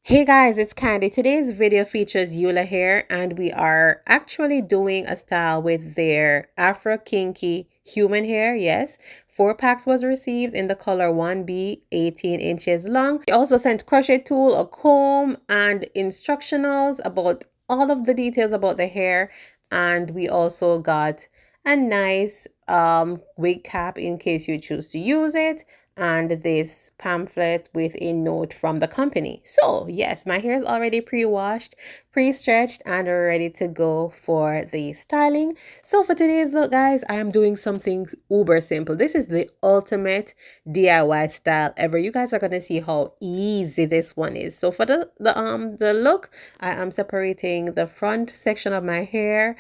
Hey guys, it's Candy. Today's video features ULAHAIR and we are actually doing a style with their Afro Kinky human hair. Yes, 4 packs was received in the color 1B, 18 inches long. We also sent crochet tool, a comb, and instructionals about all of the details about the hair. And we also got a nice wig cap in case you choose to use it, and this pamphlet with a note from the company. So yes, my hair is already pre-washed, pre-stretched, and ready to go for the styling. So for today's look, guys, I am doing something uber simple. This is the ultimate DIY style ever. You guys are gonna see how easy this one is. So for the look, I am separating the front section of my hair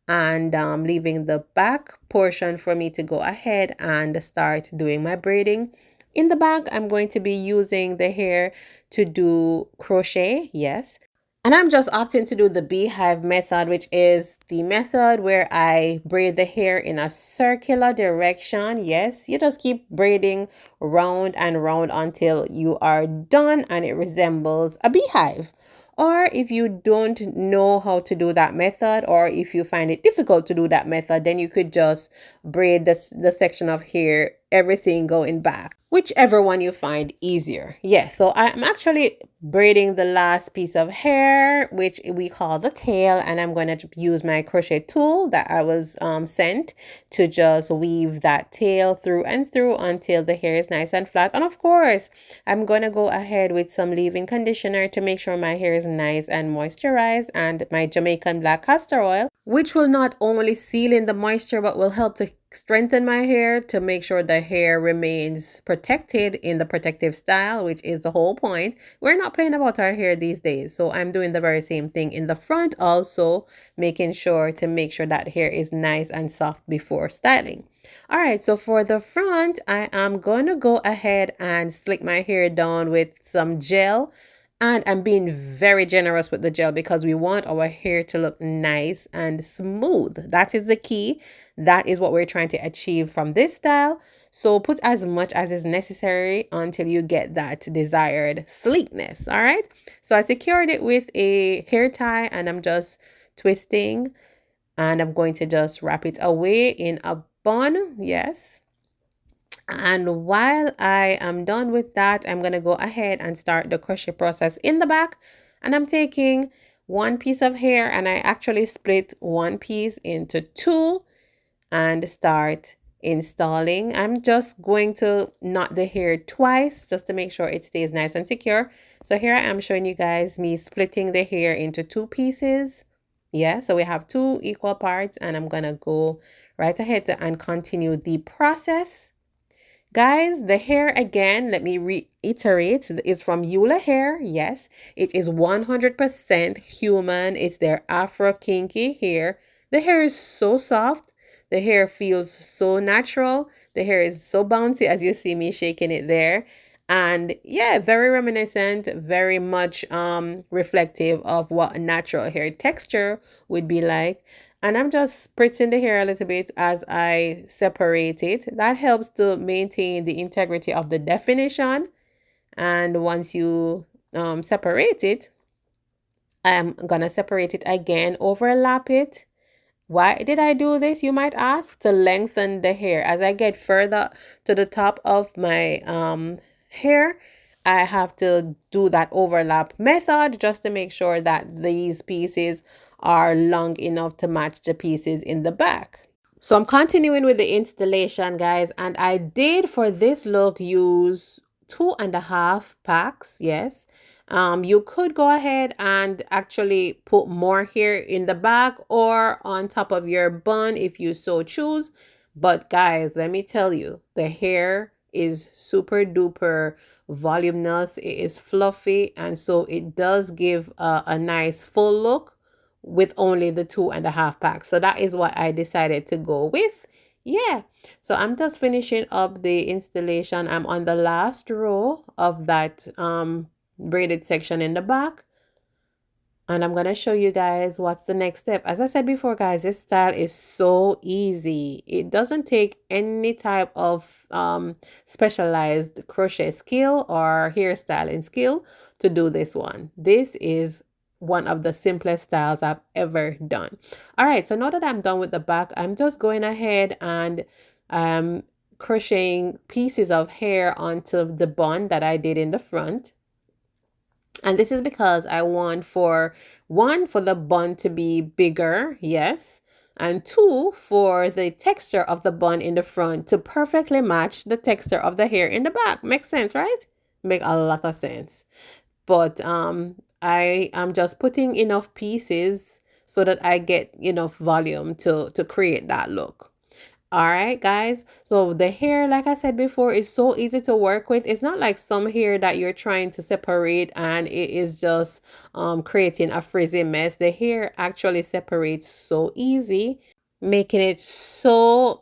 and leaving the back portion for me to go ahead and start doing my braiding. In the back, I'm going to be using the hair to do crochet, yes. And I'm just opting to do the beehive method, which is the method where I braid the hair in a circular direction. Yes, you just keep braiding round and round until you are done and it resembles a beehive. Or if you don't know how to do that method, or if you find it difficult to do that method, then you could just braid the section of hair, everything going back, whichever one you find easier. Yes, so I'm actually braiding the last piece of hair, which we call the tail, and I'm going to use my crochet tool that I was sent to just weave that tail through and through until the hair is nice and flat. And of course, I'm going to go ahead with some leave-in conditioner to make sure my hair is nice and moisturized, and my Jamaican black castor oil, which will not only seal in the moisture but will help to strengthen my hair to make sure the hair remains protected in the protective style, which is the whole point. We're not playing about our hair these days, so I'm doing the very same thing in the front, also making sure to make sure that hair is nice and soft before styling. All right, so for the front, I am going to go ahead and slick my hair down with some gel. And I'm being very generous with the gel because we want our hair to look nice and smooth. That is the key. That is what we're trying to achieve from this style. So put as much as is necessary until you get that desired sleekness. All right. So I secured it with a hair tie and I'm just twisting, and I'm going to just wrap it away in a bun. Yes. And while I am done with that, I'm going to go ahead and start the crochet process in the back. And I'm taking one piece of hair and I actually split one piece into two and start installing. I'm just going to knot the hair twice just to make sure it stays nice and secure. So here I am showing you guys me splitting the hair into two pieces. Yeah, so we have two equal parts and I'm going to go right ahead and continue the process. Guys, the hair again, let me reiterate, is from ULAHAIR. Yes, it is 100% human. It's their Afro Kinky hair. The hair is so soft. The hair feels so natural. The hair is so bouncy as you see me shaking it there. And yeah, very reminiscent, very much reflective of what a natural hair texture would be like. And I'm just spritzing the hair a little bit as I separate it. That helps to maintain the integrity of the definition. And once you separate it, I'm gonna separate it again, overlap it. Why did I do this, you might ask? To lengthen the hair. As I get further to the top of my hair, I have to do that overlap method just to make sure that these pieces are long enough to match the pieces in the back. So I'm continuing with the installation, guys, and I did for this look use 2.5 packs. Yes, you could go ahead and actually put more hair in the back or on top of your bun if you so choose. But guys, let me tell you, the hair is super duper voluminous. It is fluffy, and so it does give a nice full look with only the 2.5 packs. So that is what I decided to go with. Yeah, so I'm just finishing up the installation. I'm on the last row of that braided section in the back, And I'm going to show you guys what's the next step. As I said before, guys, this style is so easy. It doesn't take any type of specialized crochet skill or hairstyling skill to do this one. This is one of the simplest styles I've ever done. All right, so now that I'm done with the back, I'm just going ahead and crocheting pieces of hair onto the bun that I did in the front. And this is because I want for one, for the bun to be bigger, yes, and two, for the texture of the bun in the front to perfectly match the texture of the hair in the back. Makes sense, right? Make a lot of sense. But I am just putting enough pieces so that I get enough volume to create that look. All right, guys. So the hair, like I said before, is so easy to work with. It's not like some hair that you're trying to separate and it is just creating a frizzy mess. The hair actually separates so easy, making it so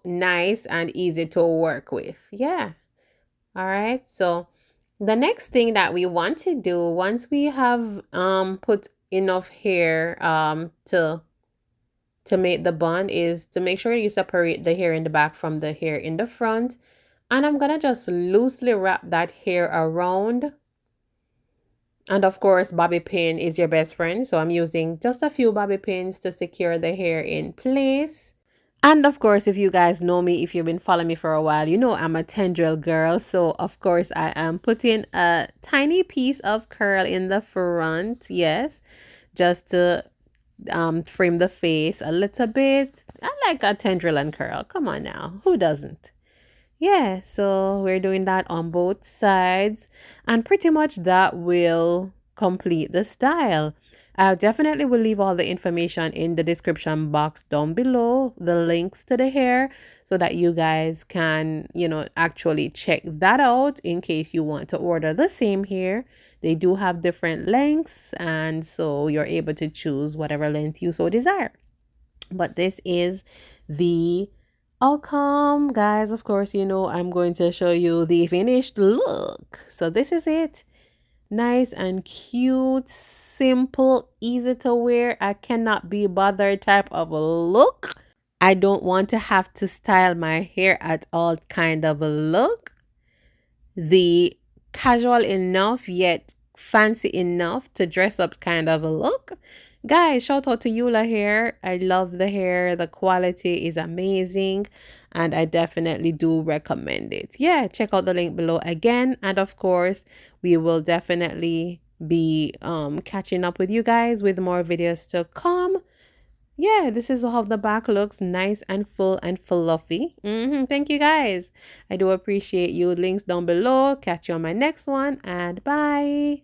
nice and easy to work with. Yeah. All right. So the next thing that we want to do once we have put enough hair to make the bun is to make sure you separate the hair in the back from the hair in the front. And I'm gonna just loosely wrap that hair around. And of course, bobby pin is your best friend. So I'm using just a few bobby pins to secure the hair in place. And of course, if you guys know me, if you've been following me for a while, you know I'm a tendril girl. So of course, I am putting a tiny piece of curl in the front. Yes, just to frame the face a little bit. I like a tendril and curl. Come on now, who doesn't? Yeah, so we're doing that on both sides, and pretty much that will complete the style. I definitely will leave all the information in the description box down below, the links to the hair, so that you guys can, actually check that out in case you want to order the same hair. They do have different lengths, and so you're able to choose whatever length you so desire. But this is the outcome, guys. Of course, I'm going to show you the finished look. So this is it. Nice and cute, simple, easy to wear. I cannot be bothered type of a look. I don't want to have to style my hair at all kind of a look. The casual enough yet fancy enough to dress up kind of a look. Guys, shout out to ULAHAIR. I love the hair. The quality is amazing and I definitely do recommend it. Yeah, check out the link below again. And of course, we will definitely be catching up with you guys with more videos to come. Yeah, this is how the back looks, nice and full and fluffy. Thank you guys. I do appreciate you. Links down below. Catch you on my next one and bye.